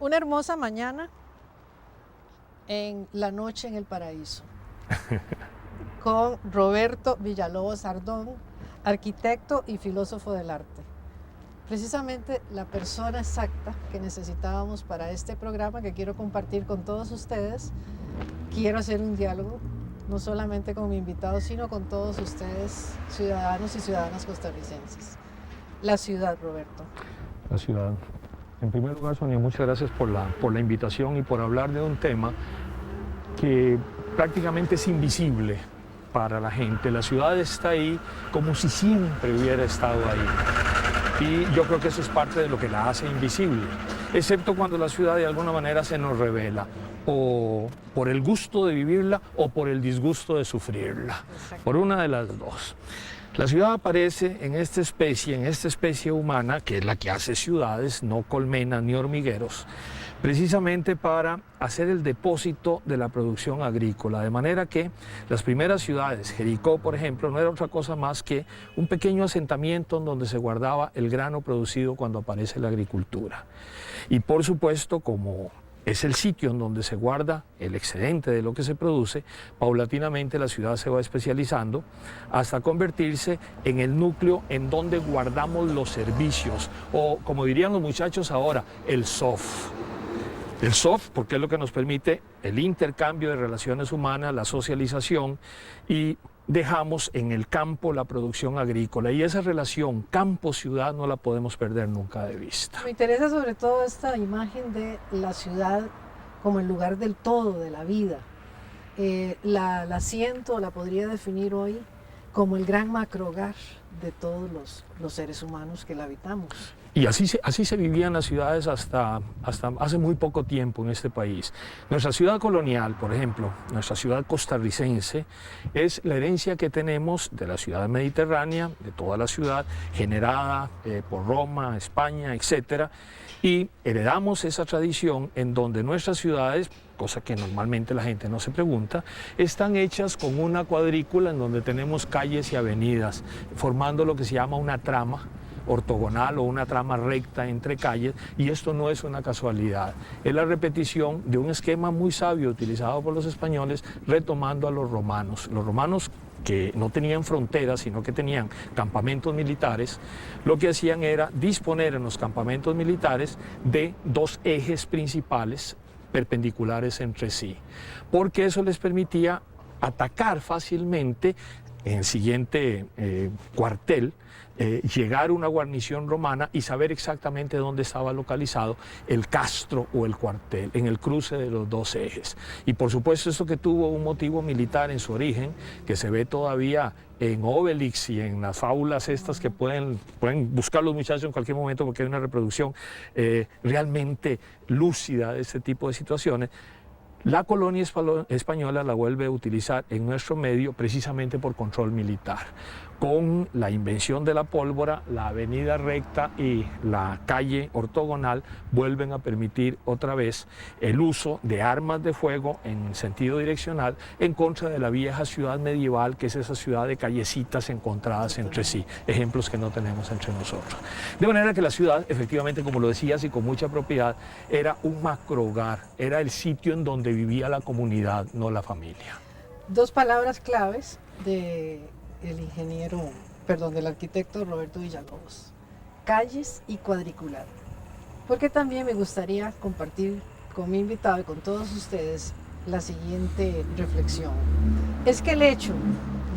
Una hermosa mañana en la noche en el paraíso con Roberto Villalobos Ardón, arquitecto y filósofo del arte. Precisamente la persona exacta que necesitábamos para este programa que quiero compartir con todos ustedes. Quiero hacer un diálogo, no solamente con mi invitado, sino con todos ustedes, ciudadanos y ciudadanas costarricenses. La ciudad, Roberto. La ciudad. En primer lugar, Sonia, muchas gracias por la invitación y por hablar de un tema que prácticamente es invisible para la gente. La ciudad está ahí como si siempre hubiera estado ahí. Y yo creo que eso es parte de lo que la hace invisible, excepto cuando la ciudad de alguna manera se nos revela, o por el gusto de vivirla o por el disgusto de sufrirla, por una de las dos. La ciudad aparece en esta especie humana, que es la que hace ciudades, no colmenas ni hormigueros, precisamente para hacer el depósito de la producción agrícola, de manera que las primeras ciudades, Jericó por ejemplo, no era otra cosa más que un pequeño asentamiento en donde se guardaba el grano producido cuando aparece la agricultura. Y por supuesto, como es el sitio en donde se guarda el excedente de lo que se produce, paulatinamente la ciudad se va especializando hasta convertirse en el núcleo en donde guardamos los servicios, o como dirían los muchachos ahora, el soft. El soft porque es lo que nos permite el intercambio de relaciones humanas, la socialización, y dejamos en el campo la producción agrícola, y esa relación campo-ciudad no la podemos perder nunca de vista. Me interesa sobre todo esta imagen de la ciudad como el lugar del todo, de la vida. La siento, la podría definir hoy como el gran macrohogar de todos los seres humanos que la habitamos. Y así se vivían las ciudades hasta hace muy poco tiempo en este país. Nuestra ciudad colonial, por ejemplo, nuestra ciudad costarricense, es la herencia que tenemos de la ciudad mediterránea, de toda la ciudad, generada por Roma, España, etc. Y heredamos esa tradición en donde nuestras ciudades, cosa que normalmente la gente no se pregunta, están hechas con una cuadrícula en donde tenemos calles y avenidas, formando lo que se llama una trama ortogonal o una trama recta entre calles, y esto no es una casualidad, es la repetición de un esquema muy sabio utilizado por los españoles retomando a los romanos. Los romanos, que no tenían fronteras, sino que tenían campamentos militares, lo que hacían era disponer en los campamentos militares de dos ejes principales perpendiculares entre sí, porque eso les permitía atacar fácilmente en el siguiente cuartel, llegar a una guarnición romana y saber exactamente dónde estaba localizado el castro o el cuartel, en el cruce de los dos ejes. Y por supuesto esto que tuvo un motivo militar en su origen, que se ve todavía en Obelix y en las fábulas estas que pueden buscar los muchachos en cualquier momento, porque hay una reproducción realmente lúcida de este tipo de situaciones. La colonia española la vuelve a utilizar en nuestro medio precisamente por control militar. Con la invención de la pólvora, la avenida recta y la calle ortogonal vuelven a permitir otra vez el uso de armas de fuego en sentido direccional en contra de la vieja ciudad medieval, que es esa ciudad de callecitas encontradas entre sí, ejemplos que no tenemos entre nosotros. De manera que la ciudad, efectivamente, como lo decías y con mucha propiedad, era un macrohogar, era el sitio en donde vivía la comunidad, no la familia. Dos palabras claves del arquitecto Roberto Villalobos: calles y cuadricular. Porque también me gustaría compartir con mi invitado y con todos ustedes la siguiente reflexión. Es que el hecho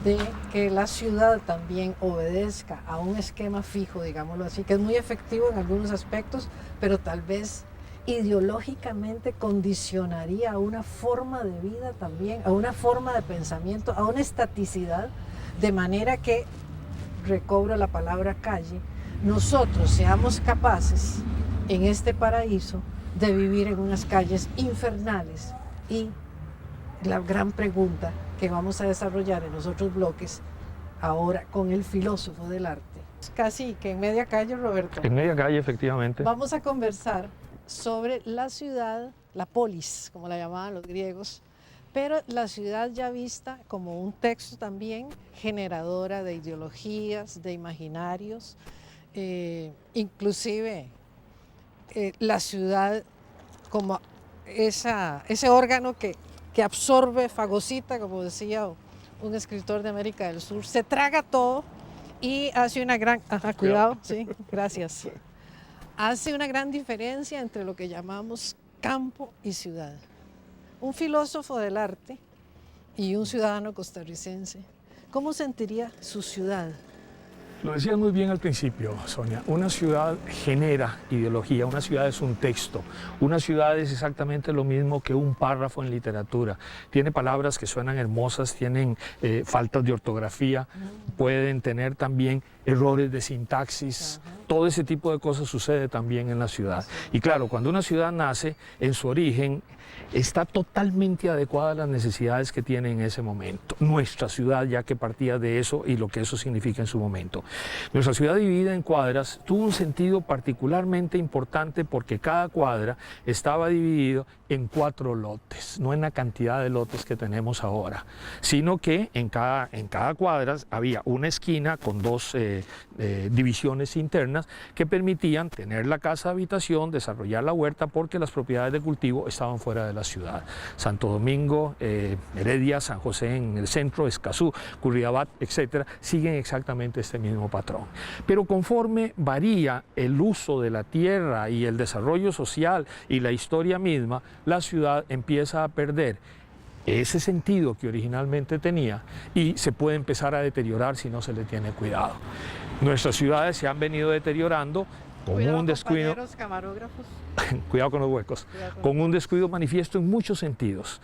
de que la ciudad también obedezca a un esquema fijo, digámoslo así, que es muy efectivo en algunos aspectos, pero tal vez ideológicamente condicionaría a una forma de vida también, a una forma de pensamiento, a una estaticidad, de manera que, recobro la palabra calle, nosotros seamos capaces en este paraíso de vivir en unas calles infernales. Y la gran pregunta que vamos a desarrollar en los otros bloques ahora con el filósofo del arte. Casi que en media calle, Roberto. En media calle, efectivamente. Vamos a conversar sobre la ciudad, la polis, como la llamaban los griegos, pero la ciudad ya vista como un texto también generadora de ideologías, de imaginarios, inclusive la ciudad como ese órgano que absorbe, fagocita, como decía un escritor de América del Sur, se traga todo y hace una gran... Ajá, cuidado, sí, gracias. Hace una gran diferencia entre lo que llamamos campo y ciudad. Un filósofo del arte y un ciudadano costarricense, ¿cómo sentiría su ciudad? Lo decías muy bien al principio, Sonia. Una ciudad genera ideología, una ciudad es un texto, una ciudad es exactamente lo mismo que un párrafo en literatura. Tiene palabras que suenan hermosas, tienen faltas de ortografía, pueden tener también errores de sintaxis. Todo ese tipo de cosas sucede también en la ciudad. Y claro, cuando una ciudad nace, en su origen, está totalmente adecuada a las necesidades que tiene en ese momento. Nuestra ciudad, ya que partía de eso y lo que eso significa en su momento. Nuestra ciudad dividida en cuadras tuvo un sentido particularmente importante porque cada cuadra estaba dividido en 4 lotes, no en la cantidad de lotes que tenemos ahora, sino que en cada cuadra había una esquina con 2 divisiones internas que permitían tener la casa de habitación, desarrollar la huerta, porque las propiedades de cultivo estaban fuera de la ciudad. Santo Domingo, Heredia, San José en el centro, Escazú, Curridabat, etcétera, siguen exactamente este mismo patrón. Pero conforme varía el uso de la tierra y el desarrollo social y la historia misma, la ciudad empieza a perder ese sentido que originalmente tenía y se puede empezar a deteriorar si no se le tiene cuidado. Nuestras ciudades se han venido deteriorando con un descuido, camarógrafos. cuidado con los huecos, con un descuido manifiesto en muchos sentidos.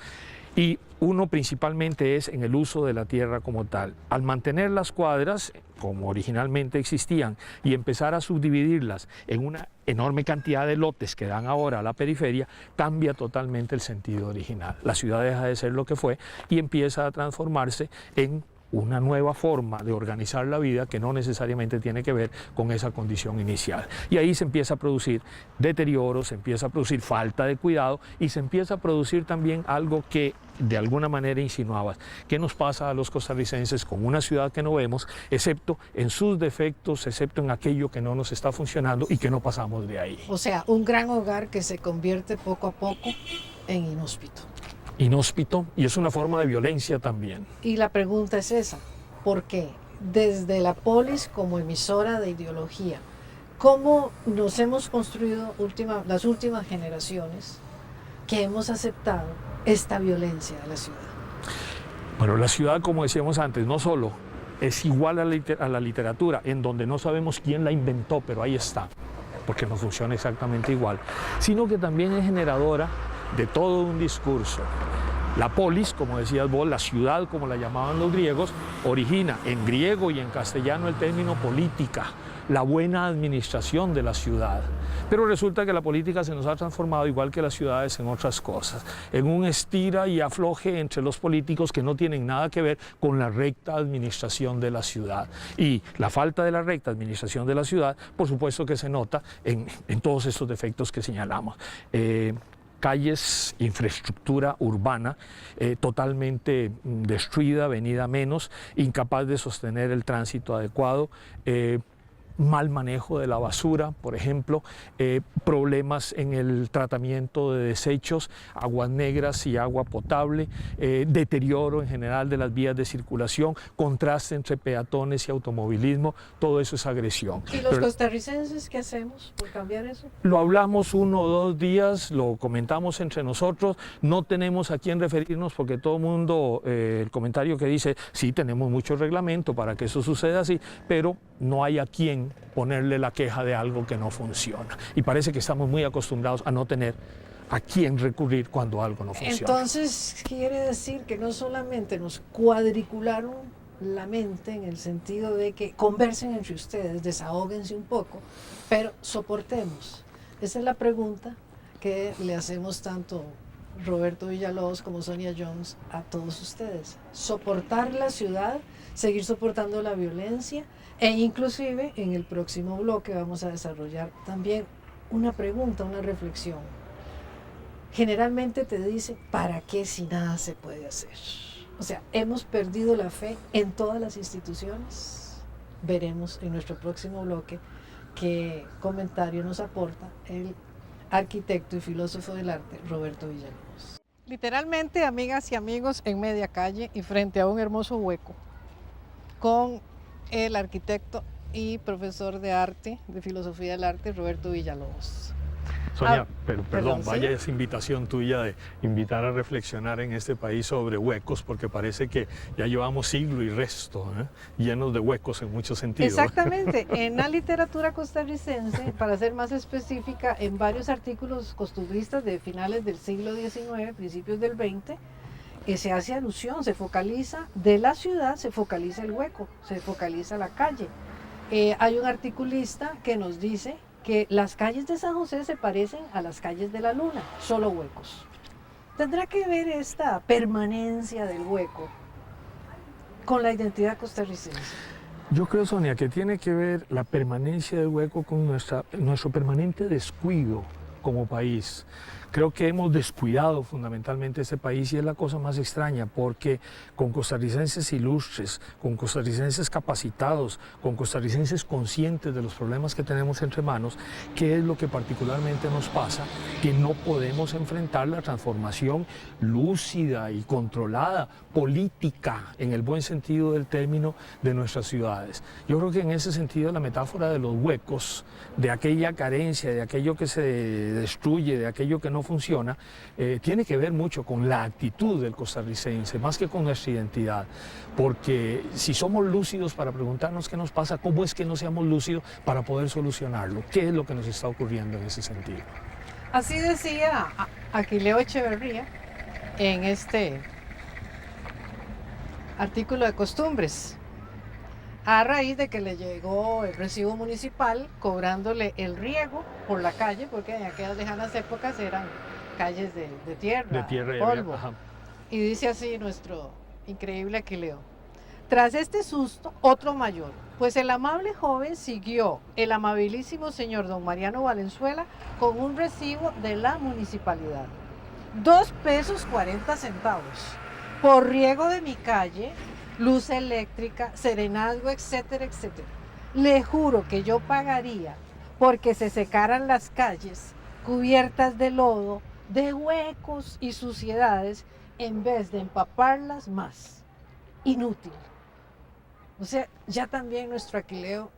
Y uno principalmente es en el uso de la tierra como tal. Al mantener las cuadras, como originalmente existían, y empezar a subdividirlas en una enorme cantidad de lotes que dan ahora a la periferia, cambia totalmente el sentido original. La ciudad deja de ser lo que fue y empieza a transformarse en una nueva forma de organizar la vida que no necesariamente tiene que ver con esa condición inicial. Y ahí se empieza a producir deterioro, se empieza a producir falta de cuidado y se empieza a producir también algo que de alguna manera insinuabas. ¿Qué nos pasa a los costarricenses con una ciudad que no vemos, excepto en sus defectos, excepto en aquello que no nos está funcionando y que no pasamos de ahí? O sea, un gran hogar que se convierte poco a poco en inhóspito. Inhóspito, y es una forma de violencia también. Y la pregunta es esa, ¿por qué? Desde la polis como emisora de ideología, ¿cómo nos hemos construido las últimas generaciones que hemos aceptado esta violencia de la ciudad? Bueno, la ciudad, como decíamos antes, no solo es igual a la literatura, en donde no sabemos quién la inventó, pero ahí está, porque no funciona exactamente igual, sino que también es generadora de todo un discurso. La polis, como decías vos, la ciudad, como la llamaban los griegos, origina en griego y en castellano el término política, la buena administración de la ciudad. Pero resulta que la política se nos ha transformado, igual que las ciudades, en otras cosas, en un estira y afloje entre los políticos que no tienen nada que ver con la recta administración de la ciudad. Y la falta de la recta administración de la ciudad, por supuesto que se nota en todos estos defectos que señalamos. Calles, infraestructura urbana totalmente destruida, venida a menos, incapaz de sostener el tránsito adecuado, mal manejo de la basura, por ejemplo, problemas en el tratamiento de desechos, aguas negras y agua potable, deterioro en general de las vías de circulación, contraste entre peatones y automovilismo, todo eso es agresión. ¿Y los costarricenses qué hacemos por cambiar eso? Lo hablamos 1 o 2 días, lo comentamos entre nosotros, no tenemos a quién referirnos porque todo el mundo, el comentario que dice, sí, tenemos mucho reglamento para que eso suceda así, pero no hay a quién ponerle la queja de algo que no funciona. Y parece que estamos muy acostumbrados a no tener a quién recurrir cuando algo no funciona. Entonces, quiere decir que no solamente nos cuadricularon la mente en el sentido de que conversen entre ustedes, desahóguense un poco, pero soportemos. Esa es la pregunta que le hacemos tanto Roberto Villalobos como Sonia Jones a todos ustedes. Soportar la ciudad, seguir soportando la violencia e inclusive en el próximo bloque vamos a desarrollar también una pregunta, una reflexión. Generalmente te dicen, ¿para qué si nada se puede hacer? O sea, ¿hemos perdido la fe en todas las instituciones? Veremos en nuestro próximo bloque qué comentario nos aporta el arquitecto y filósofo del arte Roberto Villalobos. Literalmente, amigas y amigos, en media calle y frente a un hermoso hueco, con el arquitecto y profesor de arte, de filosofía del arte, Roberto Villalobos. Sonia, perdón, ¿sí? vaya esa invitación tuya de invitar a reflexionar en este país sobre huecos, porque parece que ya llevamos siglo y resto, llenos de huecos en muchos sentidos. Exactamente, en la literatura costarricense, para ser más específica, en varios artículos costumbristas de finales del siglo XIX, principios del XX, se hace alusión, se focaliza de la ciudad, se focaliza el hueco, se focaliza la calle. Hay un articulista que nos dice que las calles de San José se parecen a las calles de la Luna, solo huecos. ¿Tendrá que ver esta permanencia del hueco con la identidad costarricense? Yo creo, Sonia, que tiene que ver la permanencia del hueco con nuestro permanente descuido como país. Creo que hemos descuidado fundamentalmente este país y es la cosa más extraña porque con costarricenses ilustres, con costarricenses capacitados, con costarricenses conscientes de los problemas que tenemos entre manos, ¿qué es lo que particularmente nos pasa? Que no podemos enfrentar la transformación lúcida y controlada, política, en el buen sentido del término, de nuestras ciudades. Yo creo que en ese sentido la metáfora de los huecos, de aquella carencia, de aquello que se destruye, de aquello que no funciona, tiene que ver mucho con la actitud del costarricense, más que con nuestra identidad, porque si somos lúcidos para preguntarnos qué nos pasa, ¿cómo es que no seamos lúcidos para poder solucionarlo? ¿Qué es lo que nos está ocurriendo en ese sentido? Así decía Aquileo Echeverría en este artículo de costumbres, a raíz de que le llegó el recibo municipal cobrándole el riego por la calle, porque en aquellas lejanas épocas eran calles de tierra, y polvo. ajá. Y dice así nuestro increíble Aquileo: tras este susto, otro mayor, pues el amable joven siguió el amabilísimo señor don Mariano Valenzuela con un recibo de la municipalidad. 2 pesos 40 centavos por riego de mi calle, luz eléctrica, serenazgo, etcétera, etcétera. Le juro que yo pagaría porque se secaran las calles cubiertas de lodo, de huecos y suciedades, en vez de empaparlas más. Inútil. O sea, ya también nuestro Aquileo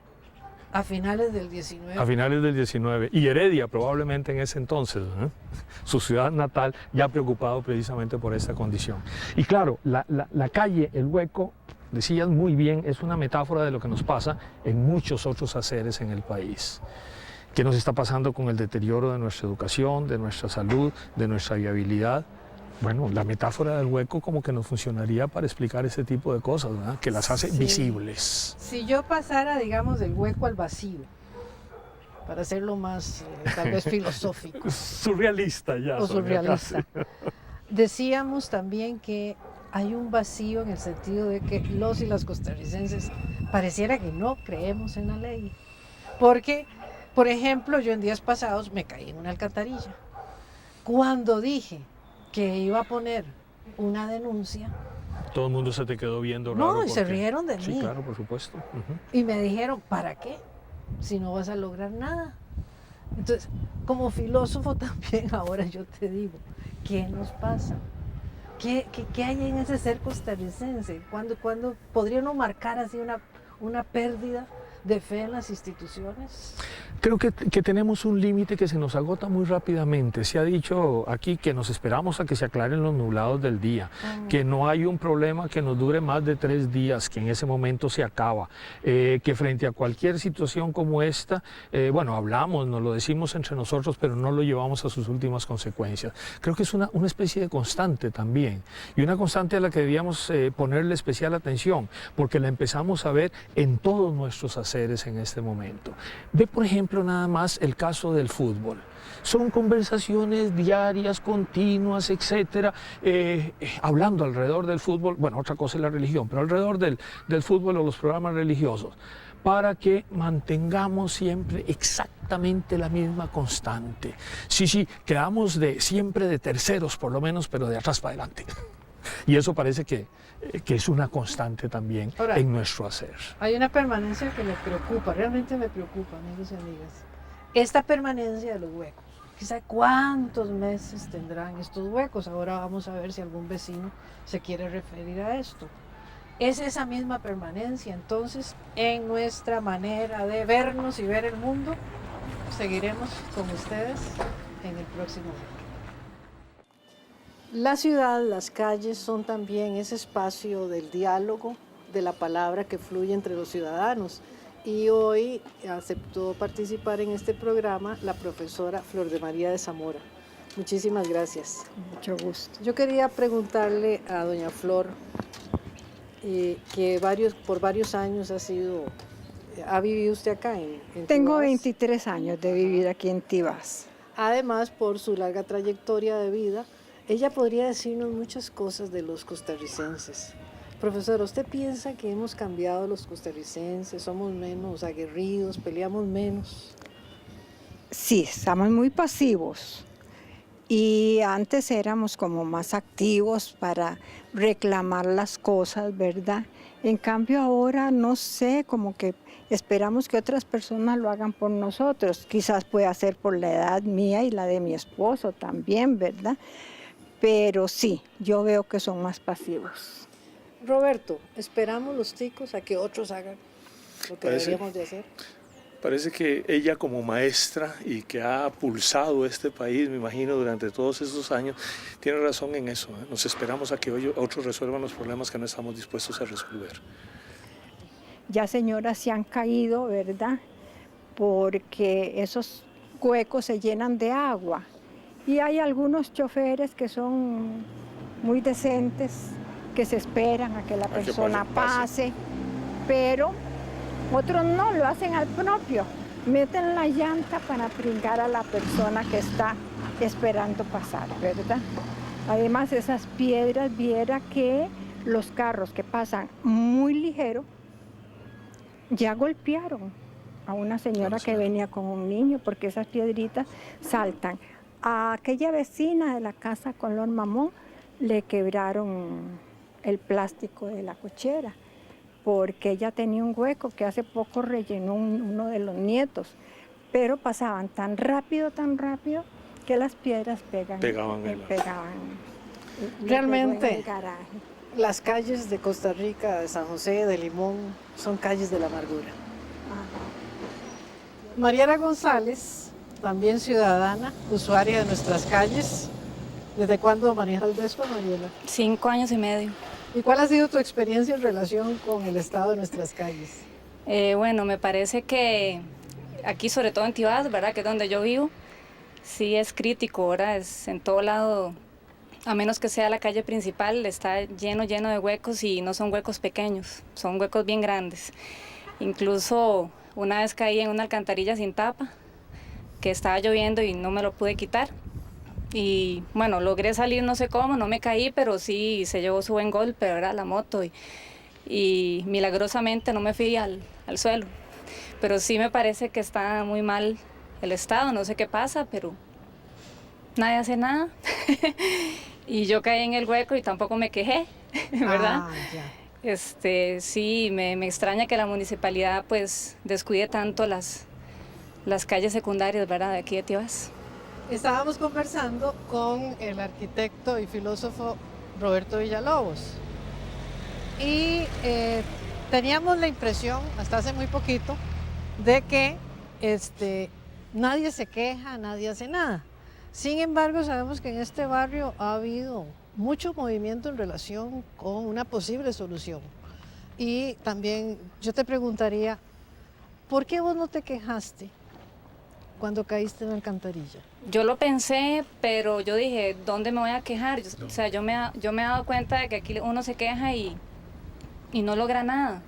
a finales del 19. A finales del 19. Y Heredia probablemente en ese entonces, su ciudad natal, ya preocupado precisamente por esta condición. Y claro, la calle, el hueco, decías muy bien, es una metáfora de lo que nos pasa en muchos otros haceres en el país. ¿Qué nos está pasando con el deterioro de nuestra educación, de nuestra salud, de nuestra viabilidad? Bueno, la metáfora del hueco como que nos funcionaría para explicar ese tipo de cosas, ¿verdad? Que las hace visibles. Si yo pasara, digamos, del hueco al vacío, para hacerlo más, tal vez, filosófico. Surrealista ya. O surrealista. Decíamos también que hay un vacío en el sentido de que los y las costarricenses pareciera que no creemos en la ley. Porque, por ejemplo, yo en días pasados me caí en una alcantarilla. Cuando dije que iba a poner una denuncia, todo el mundo se te quedó viendo raro. No, y se rieron de mí. Sí, claro, por supuesto. Y me dijeron, ¿para qué? si no vas a lograr nada? Entonces, como filósofo también ahora yo te digo, ¿qué nos pasa? ¿Qué hay en ese ser costarricense? ¿Cuándo podría uno marcar así una pérdida de fe en las instituciones? Creo que tenemos un límite que se nos agota muy rápidamente. Se ha dicho aquí que nos esperamos a que se aclaren los nublados del día, que no hay un problema que nos dure más de 3 días, que en ese momento se acaba, que frente a cualquier situación como esta, bueno, hablamos, nos lo decimos entre nosotros, pero no lo llevamos a sus últimas consecuencias. Creo que es una especie de constante también, y una constante a la que debíamos ponerle especial atención, porque la empezamos a ver en todos nuestros haceres en este momento. Ve, por ejemplo, nada más el caso del fútbol. Son conversaciones diarias, continuas, etcétera, hablando alrededor del fútbol. Bueno, otra cosa es la religión, pero alrededor del fútbol o los programas religiosos, para que mantengamos siempre exactamente la misma constante. Sí, quedamos siempre de terceros, por lo menos, pero de atrás para adelante. Y eso parece que es una constante también ahora, en nuestro hacer. Hay una permanencia que me preocupa, realmente me preocupa, amigos y amigas. Esta permanencia de los huecos. Quizá cuántos meses tendrán estos huecos. Ahora vamos a ver si algún vecino se quiere referir a esto. Es esa misma permanencia, entonces, en nuestra manera de vernos y ver el mundo. Seguiremos con ustedes en el próximo video. La ciudad, las calles son también ese espacio del diálogo, de la palabra que fluye entre los ciudadanos. Y hoy aceptó participar en este programa la profesora Flor de María de Zamora. Muchísimas gracias. Mucho gusto. Yo quería preguntarle a doña Flor, que por varios años ha vivido usted acá en Tengo Tibás. 23 años de vivir aquí en Tibás. Además, por su larga trayectoria de vida, ella podría decirnos muchas cosas de los costarricenses. Profesora, ¿usted piensa que hemos cambiado los costarricenses? ¿Somos menos aguerridos? ¿Peleamos menos? Sí, estamos muy pasivos. Y antes éramos como más activos para reclamar las cosas, ¿verdad? En cambio ahora, no sé, como que esperamos que otras personas lo hagan por nosotros. Quizás pueda ser por la edad mía y la de mi esposo también, ¿verdad? Pero sí, yo veo que son más pasivos. Roberto, ¿esperamos los ticos a que otros hagan lo que deberíamos de hacer? Parece que ella como maestra y que ha pulsado este país, me imagino, durante todos estos años, tiene razón en eso. Nos esperamos a que otros resuelvan los problemas que no estamos dispuestos a resolver. Ya señoras se han caído, ¿verdad? Porque esos huecos se llenan de agua. Y hay algunos choferes que son muy decentes, que se esperan a que la persona pase, pero otros no, lo hacen al propio. Meten la llanta para pringar a la persona que está esperando pasar, ¿verdad? Además, esas piedras, viera que los carros que pasan muy ligero ya golpearon a una señora que venía con un niño, porque esas piedritas saltan. A aquella vecina de la casa Color Mamón le quebraron el plástico de la cochera, porque ella tenía un hueco que hace poco rellenó uno de los nietos, pero pasaban tan rápido, que las piedras pegaban Realmente, las calles de Costa Rica, de San José, de Limón, son calles de la amargura. Mariela González, también ciudadana, usuaria de nuestras calles. ¿Desde cuándo maneja el Vespa, Mariela? 5 años y medio. ¿Y cuál ha sido tu experiencia en relación con el estado de nuestras calles? Bueno, me parece que aquí, sobre todo en Tibás, ¿verdad?, que es donde yo vivo, sí es crítico, ¿verdad? Es en todo lado, a menos que sea la calle principal, está lleno de huecos, y no son huecos pequeños, son huecos bien grandes. Incluso una vez caí en una alcantarilla sin tapa, que estaba lloviendo y no me lo pude quitar. Y bueno, logré salir, no sé cómo, no me caí, pero sí se llevó su buen golpe, ¿verdad?, la moto, y milagrosamente no me fui al suelo. Pero sí me parece que está muy mal el estado, no sé qué pasa, pero nadie hace nada. Y yo caí en el hueco y tampoco me quejé, ¿verdad? Ya. Sí, me extraña que la municipalidad pues descuide tanto las las calles secundarias, ¿verdad?, de aquí de Tibás. Estábamos conversando con el arquitecto y filósofo Roberto Villalobos y teníamos la impresión, hasta hace muy poquito, de que nadie se queja, nadie hace nada. Sin embargo, sabemos que en este barrio ha habido mucho movimiento en relación con una posible solución. Y también yo te preguntaría, ¿por qué vos no te quejaste cuando caíste en la alcantarilla? Yo lo pensé, pero yo dije, ¿dónde me voy a quejar? O sea, yo me he dado cuenta de que aquí uno se queja y no logra nada,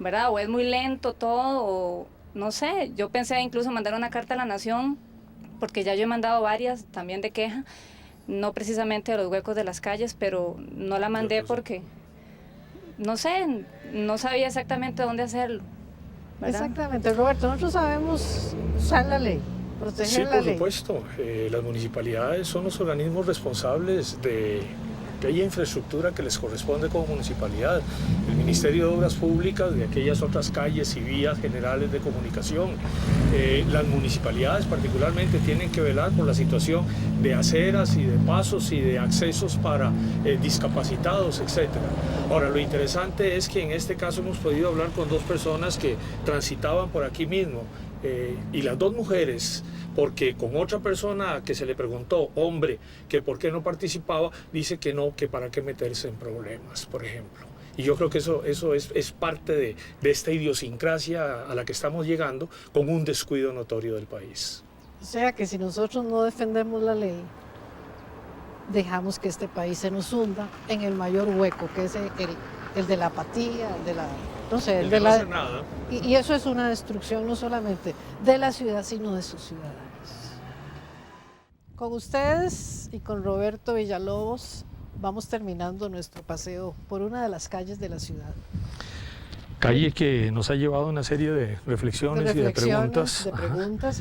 ¿verdad? O es muy lento todo, o no sé. Yo pensé incluso mandar una carta a la Nación, porque ya yo he mandado varias también de queja, no precisamente de los huecos de las calles, pero no la mandé porque, no sé, no sabía exactamente dónde hacerlo, ¿verdad? Exactamente, Roberto, nosotros sabemos usar la ley, proteger Sí, la por ley. supuesto. Las municipalidades son los organismos responsables de aquella infraestructura que les corresponde como municipalidad. El Ministerio de Obras Públicas, de aquellas otras calles y vías generales de comunicación. Las municipalidades particularmente tienen que velar por la situación de aceras y de pasos y de accesos para discapacitados, etc. Ahora, lo interesante es que en este caso hemos podido hablar con dos personas que transitaban por aquí mismo, y las dos mujeres, porque con otra persona que se le preguntó, hombre, que por qué no participaba, dice que no, que para qué meterse en problemas, por ejemplo. Y yo creo que eso es parte de esta idiosincrasia a la que estamos llegando con un descuido notorio del país. O sea que si nosotros no defendemos la ley, dejamos que este país se nos hunda en el mayor hueco, que es el de la apatía, el de la... No sé, El de no hacer nada. Y eso es una destrucción no solamente de la ciudad, sino de sus ciudadanos. Con ustedes y con Roberto Villalobos vamos terminando nuestro paseo por una de las calles de la ciudad. Calle que nos ha llevado a una serie de reflexiones y de preguntas.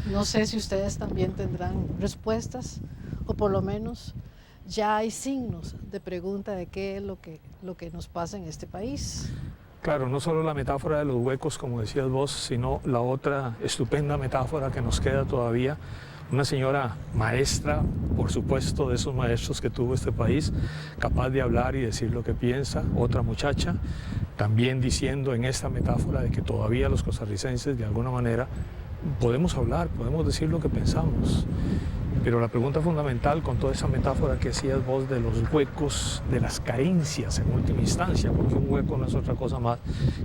No sé si ustedes también tendrán respuestas o por lo menos ya hay signos de pregunta de qué es lo que nos pasa en este país. Claro, no solo la metáfora de los huecos, como decías vos, sino la otra estupenda metáfora que nos queda todavía. Una señora maestra, por supuesto, de esos maestros que tuvo este país, capaz de hablar y decir lo que piensa. Otra muchacha, también diciendo en esta metáfora de que todavía los costarricenses, de alguna manera, podemos hablar, podemos decir lo que pensamos. Pero la pregunta fundamental, con toda esa metáfora que hacías vos de los huecos, de las carencias en última instancia, porque un hueco no es otra cosa más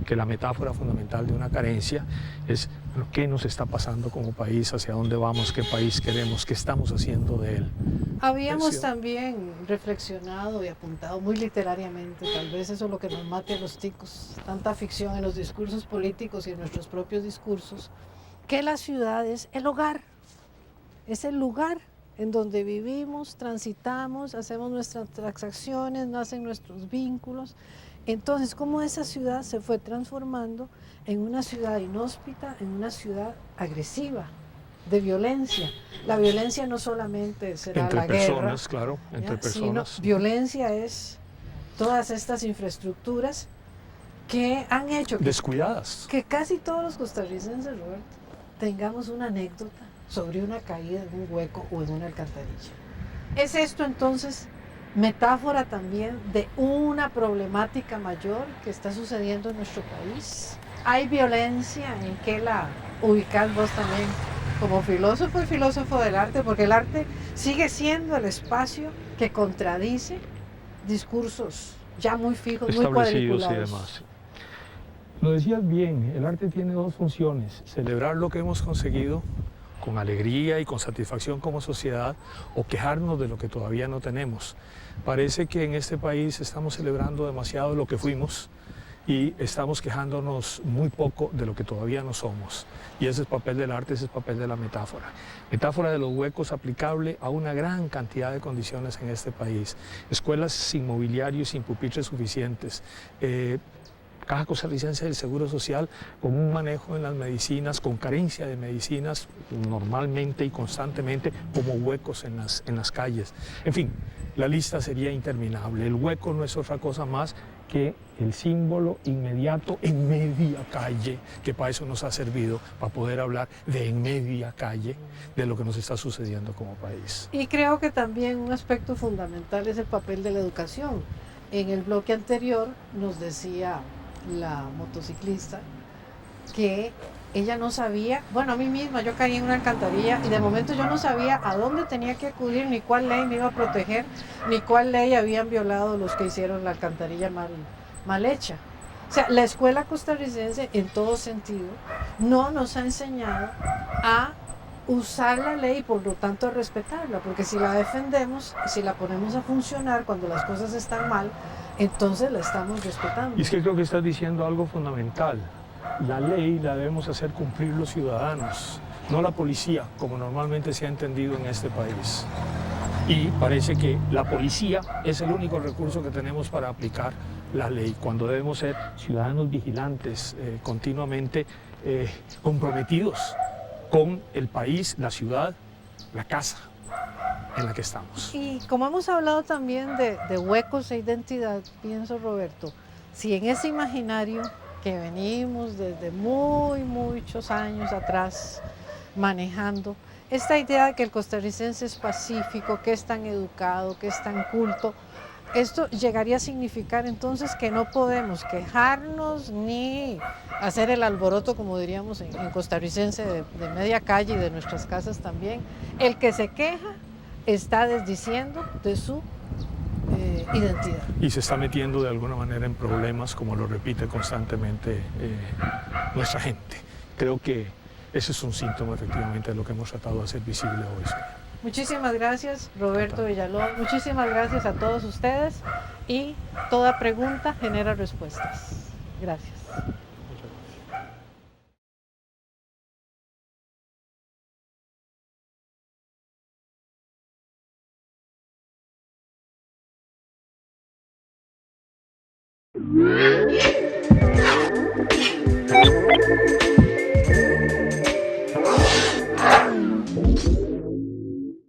que la metáfora fundamental de una carencia, es qué nos está pasando como país, hacia dónde vamos, qué país queremos, qué estamos haciendo de él. Habíamos también reflexionado y apuntado muy literariamente, tal vez eso es lo que nos mate a los ticos, tanta ficción en los discursos políticos y en nuestros propios discursos, que la ciudad es el hogar. Es el lugar en donde vivimos, transitamos, hacemos nuestras transacciones, nacen nuestros vínculos. Entonces, cómo esa ciudad se fue transformando en una ciudad inhóspita, en una ciudad agresiva, de violencia. La violencia no solamente será entre la guerra, personas, claro, entre personas. Sino violencia es todas estas infraestructuras que han hecho descuidadas. Que casi todos los costarricenses, Roberto, tengamos una anécdota sobre una caída en un hueco o en una alcantarilla. ¿Es esto entonces metáfora también de una problemática mayor que está sucediendo en nuestro país? ¿Hay violencia? ¿En qué la ubicás vos también como filósofo y filósofo del arte? Porque el arte sigue siendo el espacio que contradice discursos ya muy fijos, muy cuadriculados. Y demás. Lo decías bien, el arte tiene dos funciones: celebrar lo que hemos conseguido con alegría y con satisfacción como sociedad, o quejarnos de lo que todavía no tenemos. Parece que en este país estamos celebrando demasiado lo que fuimos y estamos quejándonos muy poco de lo que todavía no somos. Y ese es el papel del arte, ese es el papel de la metáfora. Metáfora de los huecos aplicable a una gran cantidad de condiciones en este país. Escuelas sin mobiliario y sin pupitres suficientes. Caja Costarricense del Seguro Social, con un manejo en las medicinas, con carencia de medicinas normalmente y constantemente, como huecos en las calles. En fin, la lista sería interminable. El hueco no es otra cosa más que el símbolo inmediato en media calle, que para eso nos ha servido, para poder hablar de en media calle, de lo que nos está sucediendo como país. Y creo que también un aspecto fundamental es el papel de la educación. En el bloque anterior nos decía la motociclista que ella no sabía, bueno, a mí misma, yo caí en una alcantarilla y de momento yo no sabía a dónde tenía que acudir, ni cuál ley me iba a proteger, ni cuál ley habían violado los que hicieron la alcantarilla mal hecha. O sea, la escuela costarricense, en todo sentido, no nos ha enseñado a usar la ley y por lo tanto a respetarla, porque si la defendemos, si la ponemos a funcionar cuando las cosas están mal, entonces la estamos respetando. Y es que creo que estás diciendo algo fundamental. La ley la debemos hacer cumplir los ciudadanos, no la policía, como normalmente se ha entendido en este país. Y parece que la policía es el único recurso que tenemos para aplicar la ley, cuando debemos ser ciudadanos vigilantes, continuamente comprometidos con el país, la ciudad, la casa en la que estamos. Y como hemos hablado también de huecos e identidad, pienso, Roberto, si en ese imaginario que venimos desde muchos años atrás manejando, esta idea de que el costarricense es pacífico, que es tan educado, que es tan culto, esto llegaría a significar entonces que no podemos quejarnos ni hacer el alboroto, como diríamos en costarricense, de media calle y de nuestras casas también. El que se queja está desdiciendo de su identidad. Y se está metiendo de alguna manera en problemas, como lo repite constantemente nuestra gente. Creo que ese es un síntoma efectivamente de lo que hemos tratado de hacer visible hoy. Muchísimas gracias, Roberto Villalobos. Muchísimas gracias a todos ustedes y toda pregunta genera respuestas. Gracias. Muchas gracias.